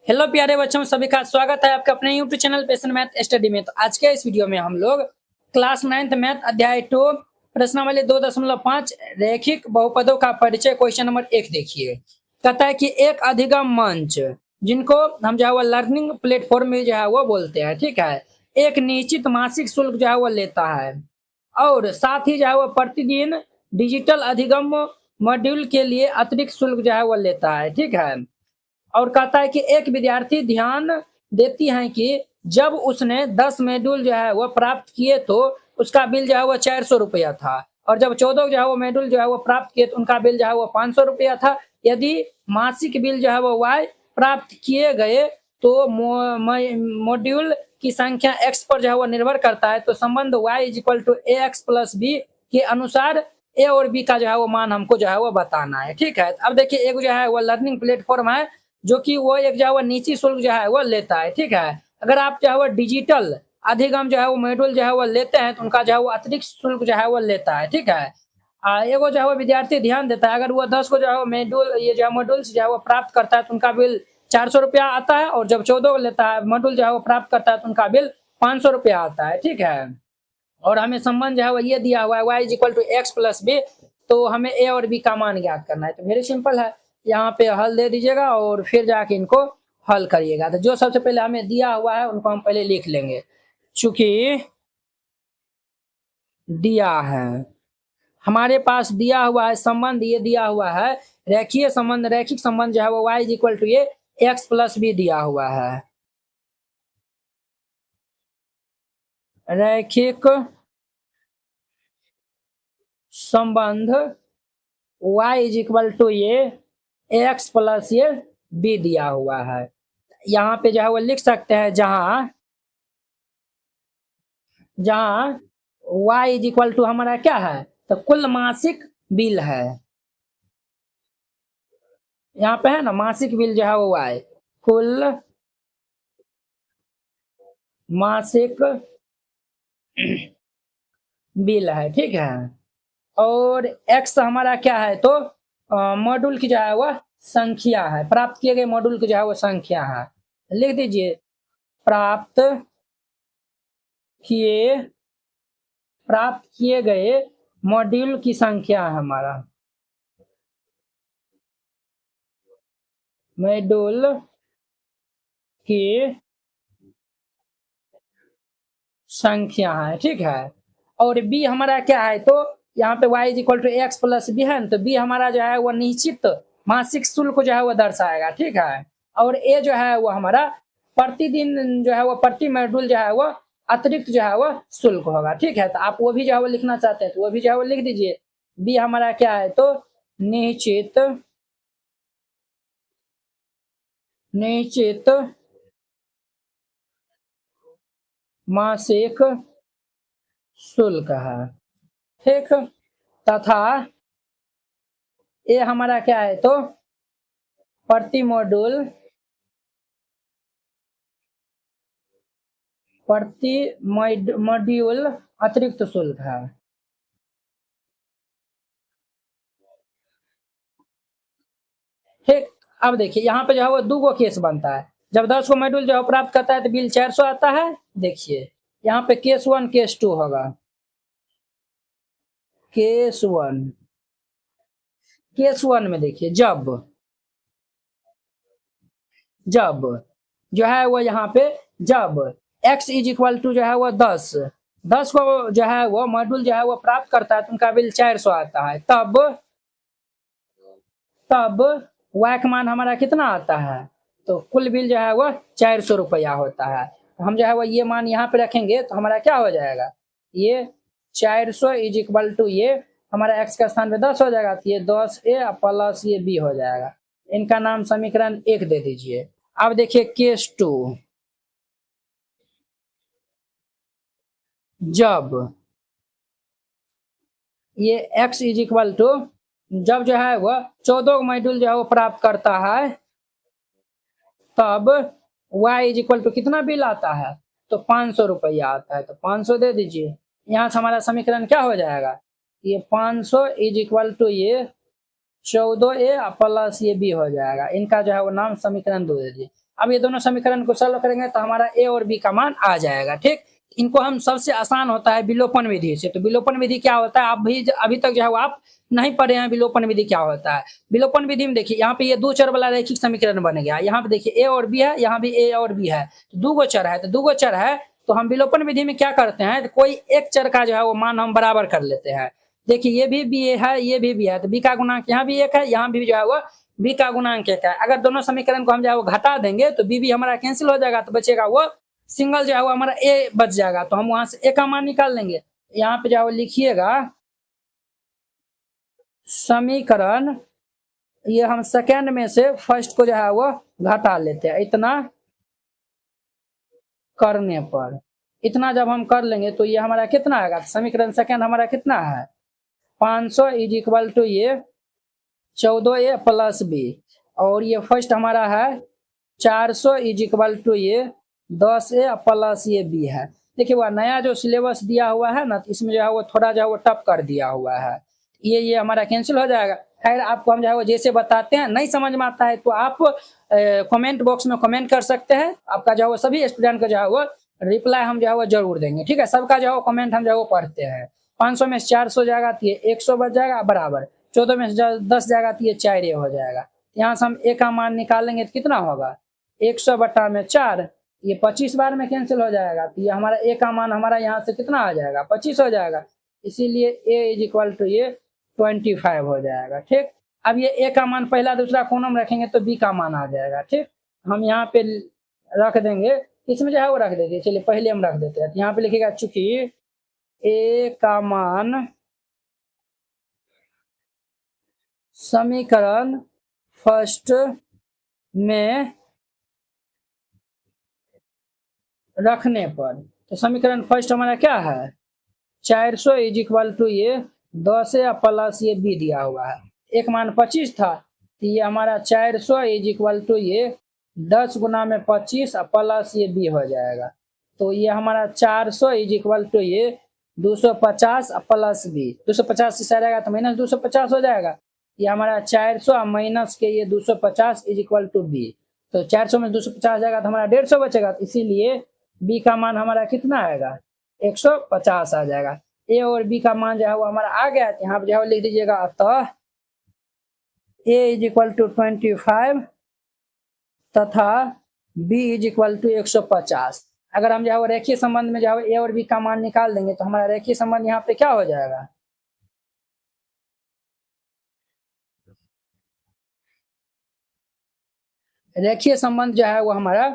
Hello प्यारे बच्चों, सभी का स्वागत है आपके अपने यूट्यूब चैनल पेशन मैथ स्टडी में। तो आज के इस वीडियो में हम लोग क्लास 9th मैथ अध्याय 2 प्रश्नावली 2.5 रैखिक बहुपदों का परिचय क्वेश्चन नंबर 1 देखिए। कहता है कि एक अधिगम मंच जिनको हम जो है वो लर्निंग प्लेटफॉर्म जो है वो बोलते हैं, ठीक है, एक निश्चित मासिक शुल्क जो है वो लेता है और साथ ही जो है वो प्रतिदिन डिजिटल अधिगम मॉड्यूल के लिए अतिरिक्त शुल्क जो है वो लेता है, ठीक है। और कहता है कि एक विद्यार्थी ध्यान देती है कि जब उसने 10 मॉड्यूल जो है वो प्राप्त किए तो उसका बिल जो है वो 400 रुपया था और जब 14 जो है वो मॉड्यूल जो है वो प्राप्त किए तो उनका बिल जो है वो 500 रुपया था। यदि मासिक बिल जो है वो y प्राप्त किए गए तो मॉड्यूल की संख्या x पर जो है वो निर्भर करता है, तो संबंध y = ax + b के अनुसार a और b का जो है वो मान हमको जो है वो बताना है, ठीक है। अब देखिए, एक जो है वो लर्निंग प्लेटफॉर्म है जो कि वो एक जो है वो निश्चित शुल्क जो है वो लेता है, ठीक है। अगर आप जो है वो डिजिटल अधिगम जो है वो मॉड्यूल जो है वो लेते हैं तो उनका जो है वो अतिरिक्त शुल्क जो है वो लेता है, ठीक है। एगो जो है वो विद्यार्थी ध्यान देता है, अगर वो 10 को जो है वो मॉड्यूल ये जो है मॉड्यूल्स जो है वो प्राप्त करता है तो उनका बिल 400 रुपया आता है और जब 14 को लेता है मॉड्यूल जो है वो प्राप्त करता है तो उनका बिल 500 रुपया आता है, ठीक है। और हमें संबंध जो है वो ये दिया हुआ है y = x + b, तो हमें a और b का मान ज्ञात करना है। तो वेरी सिंपल है, यहाँ पे हल दे दीजिएगा और फिर जाके इनको हल करिएगा। तो जो सबसे पहले हमें दिया हुआ है उनको हम पहले लिख लेंगे। चूंकि दिया है, हमारे पास दिया हुआ है संबंध, ये दिया हुआ है रैखिक संबंध जो है वो y = ये x + b दिया हुआ है। रैखिक संबंध y = ये x + ये b दिया हुआ है। यहाँ पे जो है वो लिख सकते हैं जहां y = हमारा क्या है, तो कुल मासिक बिल है। यहाँ पे है ना मासिक बिल जो है वो y कुल मासिक बिल है, ठीक है। और x हमारा क्या है, तो मॉड्यूल की जो है वह संख्या है, प्राप्त किए गए मॉड्यूल की जो है वो संख्या है। लिख दीजिए प्राप्त किए गए मॉड्यूल की संख्या है हमारा। मॉड्यूल की संख्या है, ठीक है। और b हमारा क्या है, तो यहाँ पे y = x + b है, तो b हमारा जो है वो निश्चित मासिक शुल्क जो है वो दर्शाएगा, ठीक है। और a जो है वो हमारा प्रतिदिन जो है वो प्रति मॉड्यूल जो है वो अतिरिक्त जो है वो शुल्क होगा, ठीक है। तो आप वो भी जो है वो लिखना चाहते हैं तो वो भी जो है वो लिख दीजिए। b हमारा क्या है, तो निश्चित मासिक शुल्क है, ठीक। तथा ये हमारा क्या है, तो प्रति मॉड्यूल अतिरिक्त शुल्क है, ठीक। अब देखिए यहाँ पे जो है वो दो केस बनता है। जब 10 को मॉड्यूल जो है प्राप्त करता है तो बिल 400 आता है। देखिए यहाँ पे केस 1 केस 2 होगा। केस 1 में देखिए जब जो है वो यहाँ पे जब x = जो है वो 10 को जो है वो मॉड्यूल जो है वो प्राप्त करता है तो उनका बिल 400 आता है, तब y का मान हमारा कितना आता है, तो कुल बिल जो है वो 400 रुपया होता है। हम जो है वो ये मान यहाँ पे रखेंगे तो हमारा क्या हो जाएगा, ये 400 = ये हमारा x का स्थान पे 10 हो जाएगा, तो ये 10a + ये b हो जाएगा। इनका नाम समीकरण 1 दे दीजिए। अब देखिए केस 2, जब ये x = जब जो है वह 14 मॉड्यूल जो है वो प्राप्त करता है तब y = कितना बिल आता है, तो 500 रुपया आता है, तो 500 दे दीजिए। यहाँ से हमारा समीकरण क्या हो जाएगा, ये 500 = ये 14a + ये b हो जाएगा। इनका जो है वो नाम समीकरण 2 दे दीजिए। अब ये दोनों समीकरण को सॉल्व करेंगे तो हमारा ए और बी का मान आ जाएगा। ठीक, इनको हम सबसे आसान होता है विलोपन विधि से। तो विलोपन विधि क्या होता है, आप भी अभी तक जो है आप नहीं पढ़े हैं विलोपन विधि क्या होता है। विलोपन विधि में देखिए यहाँ पे ये 2 चर वाला रैखिक समीकरण बन गया। यहाँ पे देखिए ए और बी है, यहाँ भी ए और बी है, तो 2 गो चर है। तो 2 गो चर है तो हम विलोपन विधि में क्या करते हैं, तो कोई एक चर का जो है वो मान हम बराबर कर लेते हैं। देखिए ये भी बी है, ये भी बी है, तो बी का गुणांक यहाँ भी 1 है, यहाँ भी जो है वो बी का गुणांक 1 है। अगर दोनों समीकरण को हम जो है वो घटा देंगे तो बी हमारा कैंसिल हो जाएगा, तो बचेगा वो सिंगल जो है वो हमारा ए बच जाएगा। तो हम वहां से ए का मान निकाल लेंगे। यहाँ पे जो है वो लिखिएगा समीकरण, ये हम सेकेंड में से फर्स्ट को जो है वो घटा लेते हैं। इतना करने पर, इतना जब हम कर लेंगे तो ये हमारा कितना आएगा, समीकरण सेकेंड हमारा कितना है 500 इज इक्वल टू ये 14a प्लस बी, और ये फर्स्ट हमारा है 400 इज इक्वल टू ये 10a प्लस ये बी है। देखिए वह नया जो सिलेबस दिया हुआ है ना, इसमें जो है वो थोड़ा जो है वो टफ कर दिया हुआ है, ये हमारा कैंसिल हो जाएगा। खैर आपको हम जो है वो जैसे बताते हैं, नहीं समझ में आता है तो आप कमेंट बॉक्स में कमेंट कर सकते हैं। आपका जो है वो सभी स्टूडेंट का जो है वो रिप्लाई हम जो है वो जरूर देंगे। ठीक है, सबका जो है वो कमेंट हम जो है वो पढ़ते हैं। 500 में 400 जाएगा तो ये 100 बच जाएगा बराबर, 14 में 10 जाएगा तो ये 4 हो जाएगा। यहाँ से हम ए का मान निकालेंगे तो कितना होगा 100 बटा में 4, ये 25 बार में कैंसिल हो जाएगा, तो ये हमारा ए का मान हमारा यहाँ से कितना आ जाएगा 25 हो जाएगा। इसीलिए ए इज इक्वल टू ये 25 हो जाएगा। ठीक, अब ये ए का मान पहला दूसरा कोनों में रखेंगे तो बी का मान आ जाएगा। ठीक, हम यहाँ पे रख देंगे, इसमें जो है वो रख देते हैं। चलिए पहले हम रख देते हैं, तो यहाँ पे लिखेगा चूंकि ए का मान समीकरण फर्स्ट में रखने पर, तो समीकरण फर्स्ट हमारा क्या है 400 इज इक्वल टू ये 10 प्लस ये बी दिया हुआ है। एक मान 25 था, तो ये हमारा 400 इज इक्वल टू ये 10 गुना में 25 प्लस ये बी हो जाएगा। तो ये हमारा 400 इज इक्वल टू ये 250 प्लस बी, 250 से रहेगा तो माइनस 250 हो जाएगा। ये हमारा 400 माइनस के ये 250 इज इक्वल टू बी, तो 400 में 250 जाएगा तो हमारा 150 बचेगा। तो इसीलिए बी का मान हमारा कितना आएगा 150 आ जाएगा। ए और बी का मान जो है वो हमारा आ गया, यहाँ पे जो है लिख दीजिएगा अतः ए इज इक्वल टू 25 तथा बी इज इक्वल टू 150। अगर हम जो है वो रेखीय संबंध में जो है ए और बी का मान निकाल देंगे तो हमारा रेखीय संबंध यहाँ पे क्या हो जाएगा रेखीय संबंध जो है वो हमारा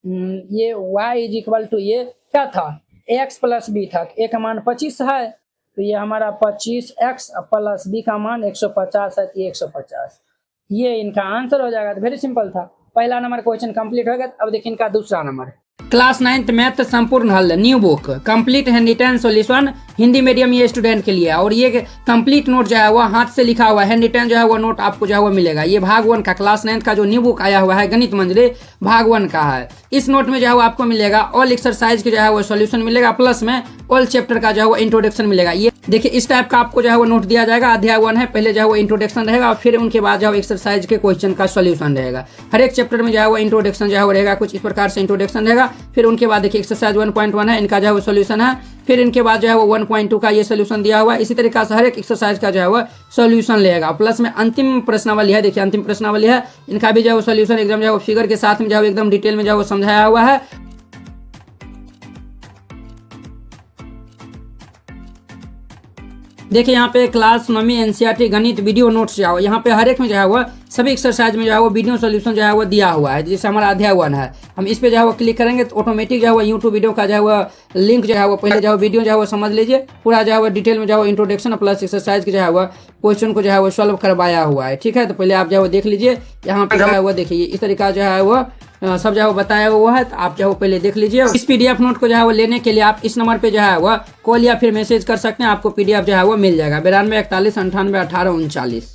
ये y इज इक्वल टू ये क्या था x प्लस बी था। a का मान 25 है तो ये हमारा 25x प्लस बी का मान 150 है, तो ये 150, ये इनका आंसर हो जाएगा। तो वेरी सिंपल था, पहला नंबर क्वेश्चन कंप्लीट हो गया। अब देखिए इनका दूसरा नंबर, क्लास 9th मैथ संपूर्ण हल new book complete hand written solution Hindi medium ये स्टूडेंट के लिए, और ये कंप्लीट नोट जो है वो हाथ से लिखा हुआ हैंड रिटन जो है वो नोट आपको जो है वो मिलेगा। ये भाग 1 का क्लास 9th का जो न्यू बुक आया हुआ है गणित मंजरी भाग 1 का है। इस नोट में जो है वो आपको मिलेगा ऑल एक्सरसाइज के जो है वो सॉल्यूशन मिलेगा, प्लस में ऑल चैप्टर का जो है वो इंट्रोडक्शन मिलेगा। ये देखिए इस टाइप का आपको जो है वो नोट दिया जाएगा। अध्याय 1 है, पहले जो है वो इंट्रोडक्शन रहेगा और फिर उनके बाद जो है एक्सरसाइज के क्वेश्चन का सॉल्यूशन रहेगा। हर एक चैप्टर में जो है वो इंट्रोडक्शन जो है वो रहेगा, कुछ इस प्रकार से इंट्रोडक्शन रहेगा। फिर उनके बाद देखिए एक्सरसाइज 1.1 है, इनका जो है वो सॉल्यूशन है। फिर इनके बाद जो है वो 1.2 का ये सॉल्यूशन दिया हुआ है। इसी तरीके से हर एक एक्सरसाइज का जो है वो सॉल्यूशन लेगा। प्लस में अंतिम प्रश्नावली है, देखिए अंतिम प्रश्नावली है, इनका भी जो है वो सॉल्यूशन एकदम जो है वो फिगर के साथ में जो है एकदम डिटेल में जो है वो समझाया हुआ है। देखिए यहाँ पे क्लास 9वीं एनसीईआरटी गणित वीडियो नोट्स जो है यहाँ पे हर एक में जो है वो सभी एक्सरसाइज में जो है वो वीडियो सॉल्यूशन जो है वो दिया हुआ है। जैसे हमारा अध्याय 1 है, हम इस पे जो है वो क्लिक करेंगे तो ऑटोमेटिक जो है वो यूट्यूब वीडियो का जो है वो लिंक जो है वो पहले जो है वीडियो जो है वो समझ लीजिए, पूरा जो है वो डिटेल में जो है वो इंट्रोडक्शन प्लस एक्सरसाइज के जो है वो क्वेश्चन को जो है वो सॉल्व करवाया हुआ है। ठीक है, तो पहले आप जो है वो देख लीजिए, यहाँ पे जो है वो देखिए इस तरीका जो है वो सब जो है वो बताया हुआ है, तो आप जो है पहले देख लीजिए। इस पीडीएफ नोट को जो है वो लेने के लिए आप इस नंबर पे जो है वो कॉल या फिर मैसेज कर सकते हैं, आपको पीडीएफ जो है वो मिल जाएगा 92 41 98 18 39।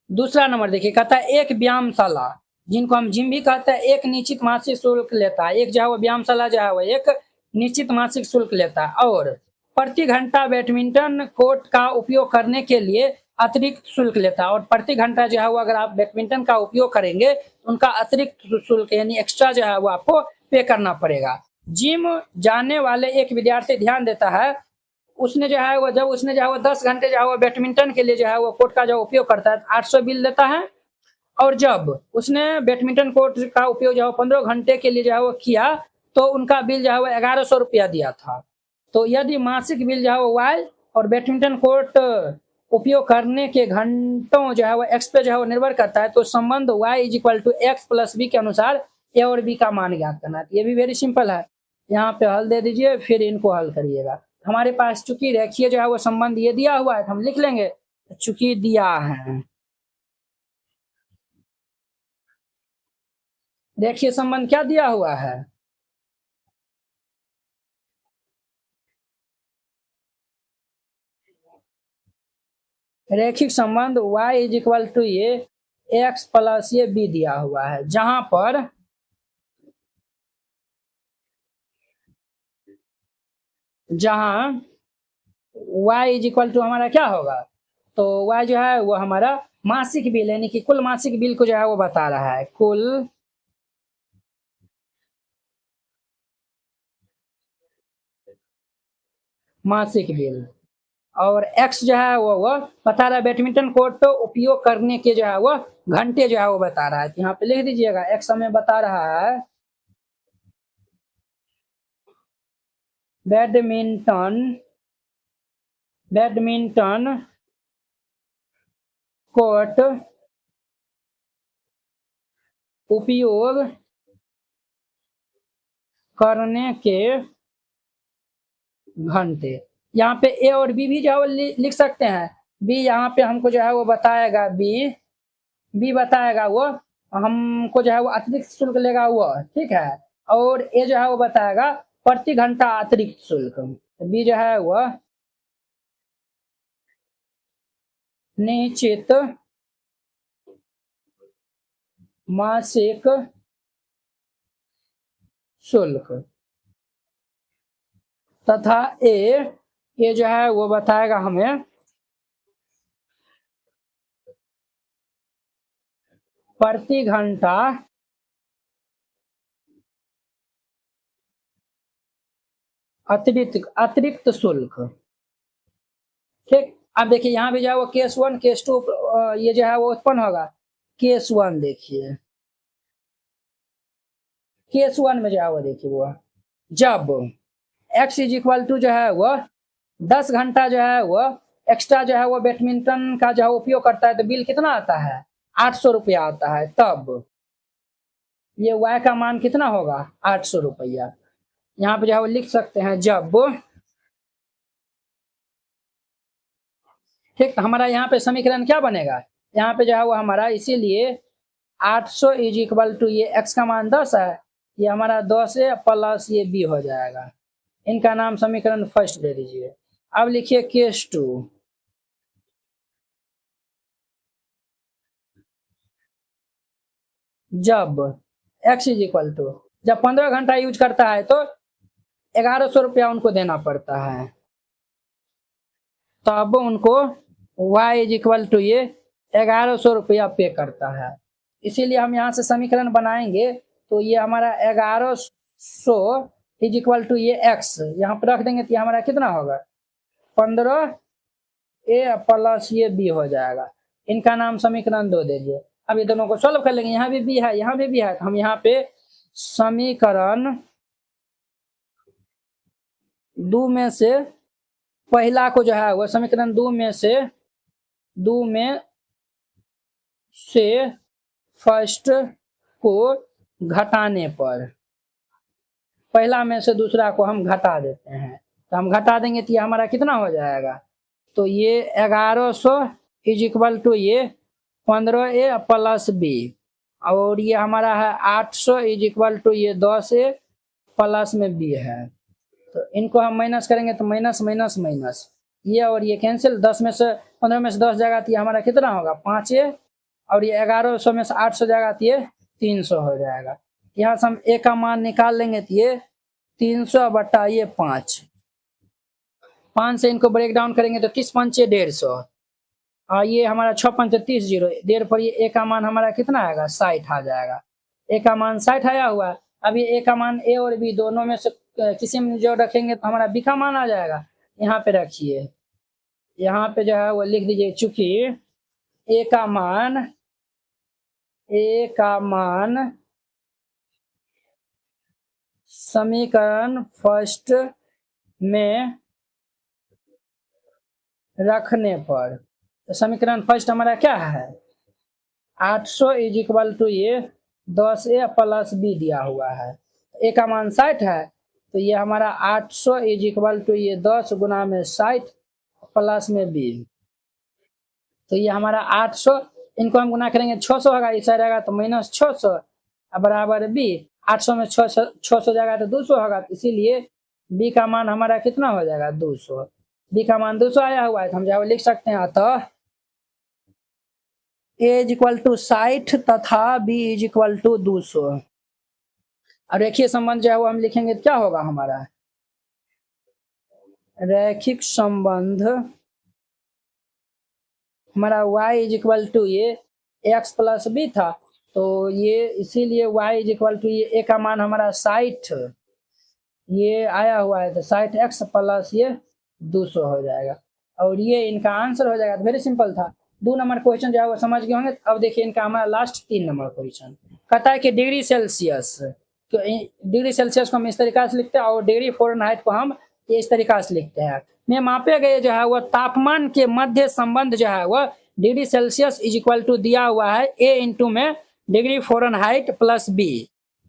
दूसरा नंबर देखिए, कहता है एक व्यायामशाला, जिनको हम जिम भी कहते हैं, एक निश्चित मासिक शुल्क लेता है। एक जो है वो व्यायामशाला जो है वो एक निश्चित मासिक शुल्क लेता है और प्रति घंटा बैडमिंटन कोर्ट का उपयोग करने के लिए अतिरिक्त शुल्क लेता है, और प्रति घंटा जो है वो अगर आप बैडमिंटन का उपयोग करेंगे तो उनका अतिरिक्त शुल्क यानी एक्स्ट्रा जो है वो आपको पे करना पड़ेगा। जिम जाने वाले एक विद्यार्थी ध्यान देता है, उसने जो है वो जब उसने जो है वो 10 घंटे जो है वो बैडमिंटन के लिए जो है वो कोर्ट का जो उपयोग करता है 800 बिल देता है, और जब उसने बैडमिंटन कोर्ट का उपयोग जो है 15 घंटे के लिए जो है वो किया तो उनका बिल जो है वो 1100 रुपया दिया था। तो यदि मासिक बिल जो है वो वाई और बैडमिंटन कोर्ट उपयोग करने के घंटों जो है वो एक्स पे जो है वो निर्भर करता है, तो संबंध y is equal to X plus B के अनुसार ए और बी का मान ज्ञात करना है। ये भी वेरी सिंपल है, यहाँ पे हल दे दीजिए फिर इनको हल करिएगा। हमारे पास चूंकि रेखीय जो है वो संबंध ये दिया हुआ है तो हम लिख लेंगे चूंकि दिया है, रेखीय संबंध क्या दिया हुआ है, रैखिक संबंध y इज इक्वल टू ये एक्स प्लस ये बी दिया हुआ है, जहां पर y इज इक्वल टू हमारा क्या होगा, तो y जो है वो हमारा मासिक बिल यानी कि कुल मासिक बिल को जो है वो बता रहा है, कुल मासिक बिल, और x जो है वो बता रहा है बैडमिंटन कोर्ट तो उपयोग करने के जो है वो घंटे जो है वो बता रहा है। तो यहाँ पे लिख दीजिएगा x हमें बता रहा है बैडमिंटन कोर्ट उपयोग करने के घंटे। यहाँ पे ए और बी भी जो है लिख सकते हैं, बी यहाँ पे हमको जो है वो बताएगा, बी बताएगा वो हमको जो है वो अतिरिक्त शुल्क लेगा वो, ठीक है, और ए जो है वो बताएगा प्रति घंटा अतिरिक्त शुल्क। बी जो है वो निश्चित मासिक शुल्क तथा ए जो है वो बताएगा हमें प्रति घंटा अतिरिक्त शुल्क। ठीक, अब देखिए यहाँ भी जो है वो केस 1 केस 2 ये जो है वो उत्पन्न होगा। केस 1 देखिए, केस 1 में जो है वो देखिए वो जब x इज इक्वल टू जो है वो 10 घंटा जो है वो एक्स्ट्रा जो है वो बैडमिंटन का जो है उपयोग करता है तो बिल कितना आता है 800 रुपया आता है, तब ये y का मान कितना होगा 800 रुपया। यहाँ पे जो है वो लिख सकते हैं जब, ठीक, हमारा यहाँ पे समीकरण क्या बनेगा, यहाँ पे जो है वो हमारा इसीलिए 800 इज इक्वल टू ये x का मान 10 है, ये हमारा 10 है प्लस ये b हो जाएगा। इनका नाम समीकरण फर्स्ट दे दीजिए। अब लिखिए केस 2, जब x इज इक्वल टू जब 15 घंटा यूज करता है तो 1100 रुपया उनको देना पड़ता है, तब उनको y इज इक्वल टू ये 1100 रुपया पे करता है। इसीलिए हम यहाँ से समीकरण बनाएंगे तो ये हमारा 1100 इज इक्वल टू ये x यहाँ पर रख देंगे तो ये हमारा कितना होगा 15 ए प्लस ये b हो जाएगा। इनका नाम समीकरण 2 दीजिए। अब ये दोनों को सॉल्व कर लेंगे, यहाँ भी b है यहाँ भी b है, हम यहाँ पे समीकरण 2 में से पहला को जो है वो समीकरण 2 में से फर्स्ट को घटाने पर पहला में से दूसरा को हम घटा देते हैं, तो हम घटा देंगे तो ये हमारा कितना हो जाएगा, तो ये 1100 इज इक्वल टू ये 15a प्लस b, और ये हमारा है 800 इज इक्वल टू ये 10a प्लस में b है। तो इनको हम माइनस करेंगे तो माइनस माइनस माइनस ये और ये कैंसिल, 10 में से 15 में से 10 जाएगा तो ये हमारा कितना होगा 5a, और ये 1100 में से 800 जाएगा तो ये 300 हो जाएगा। यहाँ से हम a का मान निकाल लेंगे तो ये 300 बटा ये 5 से इनको ब्रेक डाउन करेंगे तो 30 5 150, ये हमारा 6 × 5 = 30 जीरो, देर पर ये ए का मान हमारा कितना आएगा 60 आ जाएगा। ए का मान 60 आया हुआ है। अब ये ए का मान ए और बी दोनों में से किसी में जो रखेंगे तो हमारा बी का मान आ जाएगा। यहाँ पे रखिए, यहाँ पे जो है वो लिख दीजिए, चूंकि ए का मान समीकरण फर्स्ट में रखने पर, तो समीकरण फर्स्ट हमारा क्या है 800 = ये 10a + b दिया हुआ है। ए का मान 60 है, तो ये हमारा 800 = ये 10 गुना में 60 प्लस में b, तो ये हमारा 800, इनको हम गुना करेंगे 600 होगा, इस साइड आएगा तो -600 बराबर b। 800 में 600 जाएगा तो 200 होगा, तो इसीलिए b का मान हमारा कितना हो जाएगा 200। b का मान 200 आया हुआ है, तो हम जो लिख सकते हैं, अतः a = 60 तथा b = 200। और रेखीय संबंध जो है वो हम लिखेंगे तो क्या होगा हमारा रैखिक संबंध हमारा y = ये x + b था, तो ये इसीलिए y = ये a का मान हमारा 60 ये आया हुआ है, तो 60x + ये 200 हो जाएगा, और ये इनका आंसर हो जाएगा। वेरी सिंपल था। 2 नंबर क्वेश्चन जो है वो समझ गए होंगे। अब देखिए इनका हमारा लास्ट 3 नंबर क्वेश्चन कहता है कि डिग्री सेल्सियस, तो डिग्री सेल्सियस को हम इस तरीका से लिखते हैं और डिग्री फ़ारेनहाइट को हम इस तरीका से लिखते हैं। में मापे गए जो है वह तापमान के मध्य संबंध जो है वह डिग्री सेल्सियस = दिया हुआ है a × में डिग्री फ़ारेनहाइट + b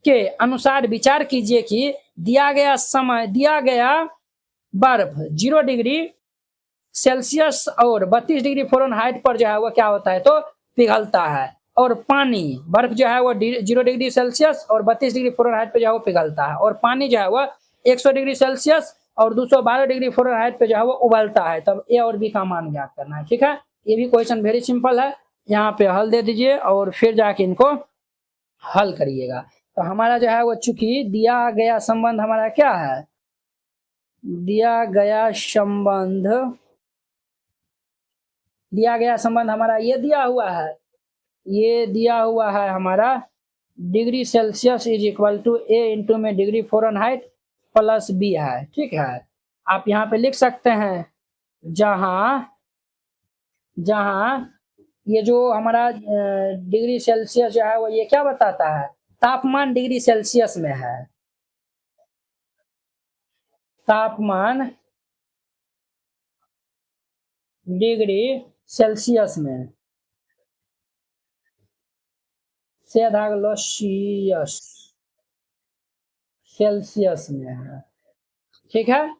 के अनुसार विचार कीजिए कि दिया गया बर्फ 0 डिग्री सेल्सियस और 32 डिग्री फ़ारेनहाइट पर जो है वह क्या होता है तो पिघलता है, और पानी बर्फ जो है वो 0 डिग्री सेल्सियस और 32 डिग्री फ़ारेनहाइट पे जो है वो पिघलता है, और पानी जो है वह 100 डिग्री सेल्सियस और 212 डिग्री फ़ारेनहाइट पे जो है वो उबलता है। तब ए और बी का मान ज्ञात करना है। ठीक है, ये भी क्वेश्चन वेरी सिंपल है। यहाँ पे हल दे दीजिए और फिर जाके इनको हल करिएगा। तो हमारा जो है वो चूंकि दिया गया संबंध हमारा क्या है, दिया गया संबंध हमारा ये दिया हुआ है हमारा डिग्री सेल्सियस = a × में डिग्री फ़ारेनहाइट + b है। ठीक है, आप यहाँ पे लिख सकते हैं, जहाँ ये जो हमारा डिग्री सेल्सियस जो है वो ये क्या बताता है तापमान डिग्री सेल्सियस में है, तापमान डिग्री सेल्सियस में सेल्सियस में है। ठीक है,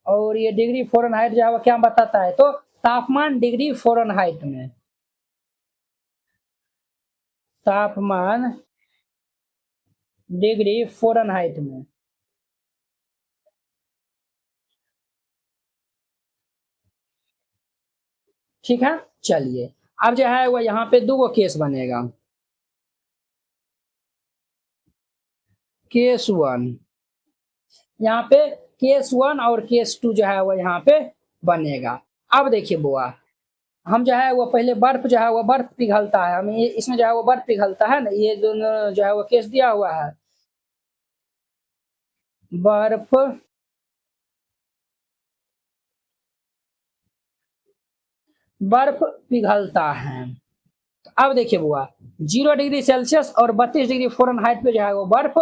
और ये डिग्री फ़ारेनहाइट जो है वो क्या बताता है तो तापमान डिग्री फ़ारेनहाइट में, तापमान डिग्री फ़ारेनहाइट में। ठीक है, चलिए अब जो है वो यहाँ पे 2 केस बनेगा, केस 1, यहाँ पे केस 1 और केस 2 जो है वो यहाँ पे बनेगा। अब देखिए बुआ, हम जो है वो पहले बर्फ जो है वो बर्फ पिघलता है, हम ये इसमें जो है वो बर्फ पिघलता है ना, ये दोनों जो है वो केस दिया हुआ है, बर्फ पिघलता है। अब देखिए बुआ 0 डिग्री सेल्सियस और 32 डिग्री फ़ारेनहाइट पे जो है वो बर्फ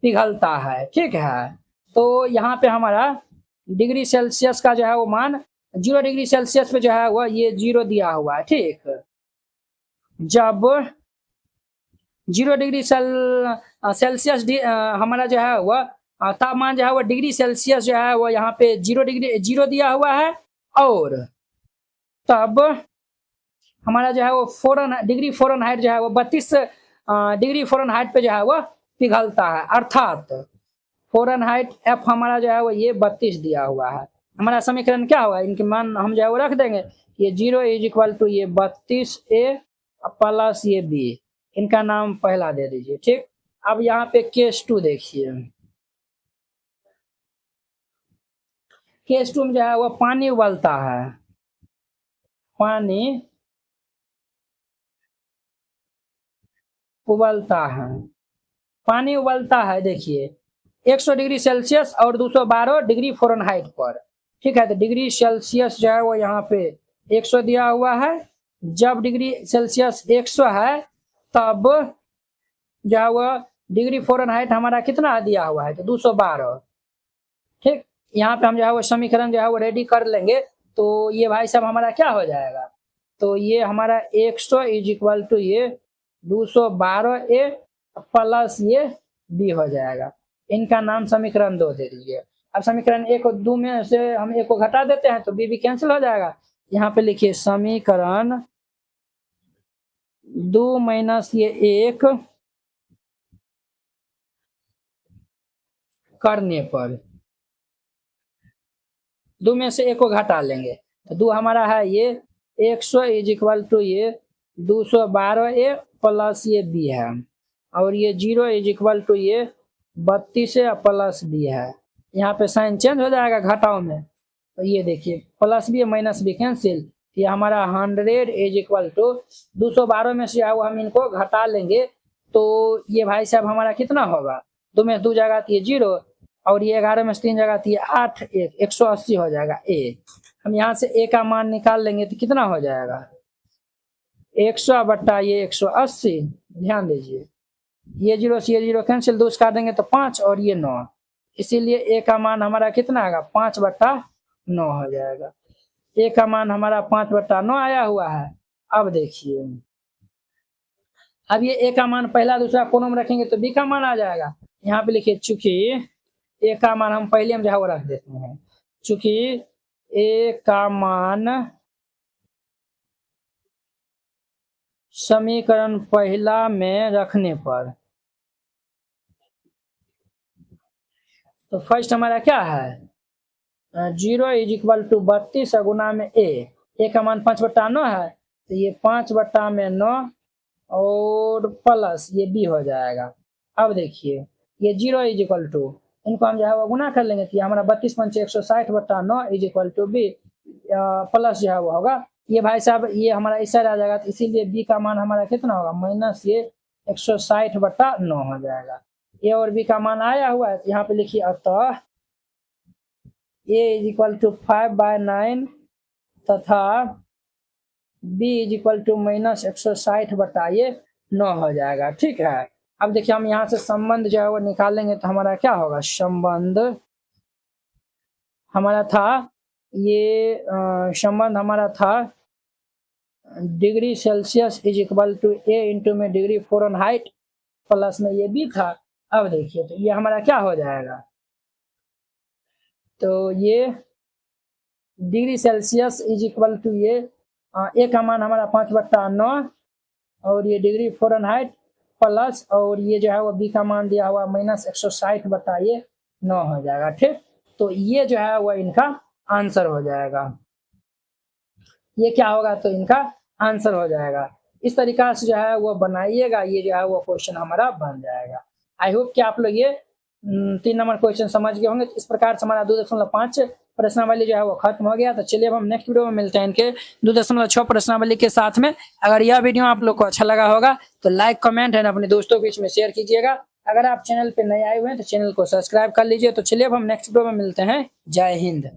पिघलता है। ठीक है, तो यहाँ पे हमारा डिग्री सेल्सियस का जो है वो मान 0 डिग्री सेल्सियस पे जो है वो ये 0 दिया हुआ है। ठीक, जब 0 डिग्री सेल्सियस हमारा जो है वह तापमान जो है वो डिग्री सेल्सियस जो है वो यहाँ पे 0 दिया हुआ है, और तब हमारा जो है वो डिग्री फ़ारेनहाइट जो है वो 32 डिग्री फ़ारेनहाइट पे जो है वो पिघलता है, अर्थात फ़ारेनहाइट F हमारा जो है वो ये 32 दिया हुआ है। हमारा समीकरण क्या होगा, इनके मान हम जो है वो रख देंगे, ये 0 = ये 32a + ये b, इनका नाम पहला दे दीजिए। ठीक, अब यहाँ पे केस 2 देखिए, केस 2 में जो है वो पानी उबलता है, पानी उबलता है, पानी उबलता है देखिए 100 डिग्री सेल्सियस और 212 डिग्री फ़ारेनहाइट पर। ठीक है, तो डिग्री सेल्सियस जो है वो यहाँ पे 100 दिया हुआ है। जब डिग्री सेल्सियस 100 है तब जो है वो डिग्री फ़ारेनहाइट हमारा कितना दिया हुआ है, तो 212। ठीक, यहाँ पे हम जो है वो समीकरण जो है वो रेडी कर लेंगे। तो ये भाई साहब हमारा क्या हो जाएगा, तो ये हमारा 100 इज इक्वल टू ये 212A प्लस ये B हो जाएगा। इनका नाम समीकरण 2 दे दीजिए। अब समीकरण 1 और 2 में से हम 1 को घटा देते हैं तो B भी कैंसिल हो जाएगा। यहाँ पे लिखिए समीकरण 2 माइनस ये 1 करने पर 2 में से 1 को घटा लेंगे तो 2 हमारा है ये 100 इज इक्वल टू ये 212A प्लस ये B है, और ये 0 इज इक्वल टू ये 32A प्लस B है। यहाँ पे साइन चेंज हो जाएगा घटाव में, तो ये देखिए plus B minus B cancel, ये हमारा 100 इज इक्वल टू 212 में से वो हम इनको घटा लेंगे तो ये भाई साहब हमारा कितना होगा, 2 में 2 जगह थी 0 और ये 11 में से 3 जगह थी 8, 180 हो जाएगा A। हम यहाँ से A का मान निकाल लेंगे तो कितना हो जाएगा 100 बट्टा ये 180। ध्यान दीजिए ये 0 से ये 0 कैंसिल, 2 काट देंगे तो 5 और ये 9, इसीलिए A का मान हमारा कितना आएगा 5 बट्टा 9 हो जाएगा। A का मान हमारा 5 बट्टा 9 आया हुआ है। अब देखिए अब ये A का मान पहला दूसरा कोनों में रखेंगे तो B का मान आ जाएगा। यहाँ पे लिखिए चूंकि A का मान हम पहले हम जो है वो रख देते हैं, चूंकि A का मान समीकरण पहला में रखने पर, तो फर्स्ट हमारा क्या है 0 इज इक्वल टू 32 गुना में A का मान 5 बट्टा 9 है तो ये 5 बट्टा में 9 और प्लस ये B हो जाएगा। अब देखिए ये 0 इज इक्वल टू, इनको हम जो है वो गुना कर लेंगे तो हमारा 32 पंचे 160 बट्टा 9 is equal to B plus जो है वो होगा ये भाई साहब ये हमारा इस साइड आ जाएगा, तो इसीलिए B का मान हमारा कितना होगा माइनस ये 160 बट्टा 9 हो जाएगा। A और B का मान आया हुआ है तो यहाँ पे लिखिए अतः A इज इक्वल टू 5/9 तथा B is equal to minus 160 बट्टा ये 9 हो जाएगा। ठीक है, अब देखिए हम यहाँ से संबंध जो है वो निकालेंगे तो हमारा क्या होगा, संबंध हमारा था ये संबंध हमारा था degree Celsius is equal to A into में डिग्री फ़ारेनहाइट प्लस में ये B था। अब देखिए तो ये हमारा क्या हो जाएगा, तो ये degree Celsius is equal to ये A का मान हमारा 5 बट्टा 9 और ये डिग्री फ़ारेनहाइट प्लस और ये जो है वो B का मान दिया हुआ माइनस 160 बट्टा ये 9 हो जाएगा। ठीक, तो ये जो है वो इनका आंसर हो जाएगा, ये क्या होगा तो इनका आंसर हो जाएगा। इस तरीका से जो है वो बनाइएगा, ये जो है वो क्वेश्चन हमारा बन जाएगा। आई होप कि आप लोग ये 3 नंबर क्वेश्चन समझ गए होंगे। इस प्रकार से हमारा 2.5 प्रश्नावली जो है वो खत्म हो गया। तो चलिए अब हम नेक्स्ट वीडियो में मिलते हैं इनके 2.6 प्रश्नावली के साथ में। अगर यह वीडियो आप लोग को अच्छा लगा होगा तो लाइक कमेंट एंड अपने दोस्तों के बीच में शेयर कीजिएगा। अगर आप चैनल पे नए आए हुए हैं तो चैनल को सब्सक्राइब कर लीजिए। तो चलिए अब हम नेक्स्ट वीडियो में मिलते हैं। जय हिंद।